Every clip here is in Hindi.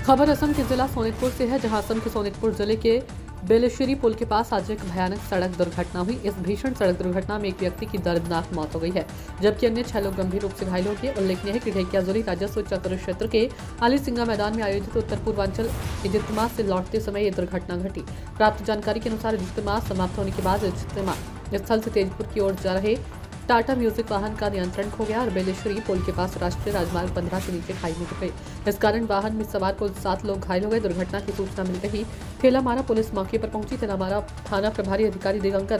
खबर असम के जिला सोनितपुर से है, जहां असम के सोनितपुर जिले के बेलेश्वरी पुल के पास आज एक भयानक सड़क दुर्घटना हुई। इस भीषण सड़क दुर्घटना में एक व्यक्ति की दर्दनाक मौत हो गई है, जबकि अन्य 6 लोग गंभीर रूप से घायल हो गए। उल्लेखनीय है कि ढेकियाजुली राजस्व चतुर क्षेत्र के अली सिंगा मैदान में आयोजित उत्तर पूर्वांचल इज्तिमा से लौटते समय ये दुर्घटना घटी। प्राप्त जानकारी के अनुसार इज्तिमा समाप्त होने के बाद इज्तिमा स्थल से तेजपुर की ओर जा रहे टाटा म्यूजिक वाहन का नियंत्रण खो गया और बेलेश्वरी पुल के पास राष्ट्रीय राजमार्ग 15 के नीचे खाई में गिर गई। इस कारण वाहन में सवार कुल 7 लोग घायल हो गए। दुर्घटना की सूचना मिलते ही थेलामारा पुलिस मौके पर पहुंची। थेलामारा थाना प्रभारी अधिकारी दिगंकर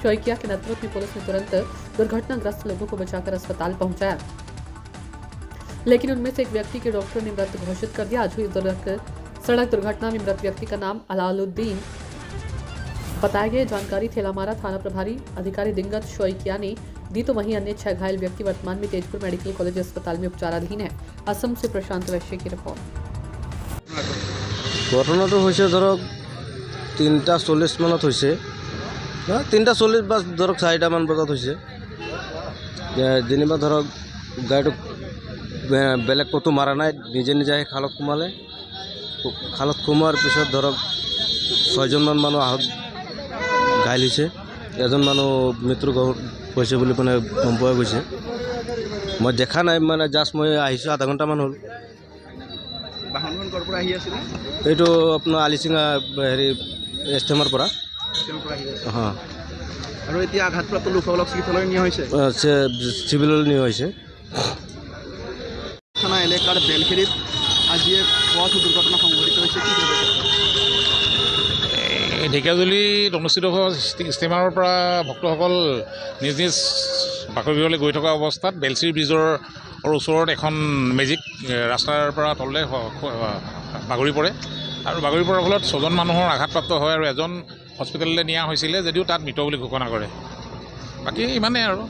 शौकिया के नेतृत्व में पुलिस ने तुरंत दुर्घटनाग्रस्त लोगों को बचाकर अस्पताल पहुंचाया, लेकिन उनमें से एक व्यक्ति के डॉक्टर ने मृत घोषित कर दिया। आज हुई सड़क दुर्घटना में मृत व्यक्ति का नाम अलाउद्दीन बताया गया। जानकारी थेलामारा थाना प्रभारी अधिकारी दिगंकर शौकिया ने दी, तो वहीं अन्य 6 घायल व्यक्ति वर्तमान में तेजपुर मेडिकल कॉलेज अस्पताल में उपचाराधीन है। असम से प्रशांत वैश्य की रिपोर्ट। ঘটনাটো হৈছে ধৰক 3:40 মানত হৈছে, 3:40 বা ধৰক 4টামান বজাত হৈছে। যেনিবা ধৰক গাড়ীটো বেলেগ ক'তো মাৰা নাই, নিজে নিজে আহি খালত সোমালে। খালত সোমোৱাৰ পিছত ধৰক 6জনমান মানুহ আহত ঘাইল হৈছে। এজন মানুহ মৃত্যু হৈছে বুলি মানে গম পোৱা গৈছে। মই দেখা নাই, মানে জাষ্ট মই আহিছোঁ আধা ঘণ্টামান হ'ল। বাহনখন ক'ৰ পৰা আহি আছিলে? এইটো আপোনাৰ আলিচিঙা হেৰি ষ্টেমৰ পৰা। অঁ, আৰু এতিয়া আঘাতপ্ৰাপ্ত লোকসকলক চিকিৎসালয়লৈ নিয়া হৈছে। চিভিললৈ নিয়া হৈছে। থানা এলেকাৰ বেলখেৰিত আজি এক পথ দুৰ্ঘটনা সংঘটিত হৈছে। কি ঢেকিয়াজুলিত অনুষ্ঠিত হোৱা ষ্টিমাৰৰ পৰা ভক্তসকল নিজ নিজ বাসগৃহলৈ গৈ থকা অৱস্থাত বেলশ্ৰী ব্ৰিজৰ ওচৰত এখন মেজিক ৰাস্তাৰ পৰা তললৈ বাগৰি পৰে আৰু বাগৰি পৰাৰ ফলত 6জন মানুহৰ আঘাতপ্ৰাপ্ত হয় আৰু এজন হস্পিটেললৈ নিয়া হৈছিলে, যদিও তাত মৃত বুলি ঘোষণা কৰে। বাকী ইমানেই আৰু।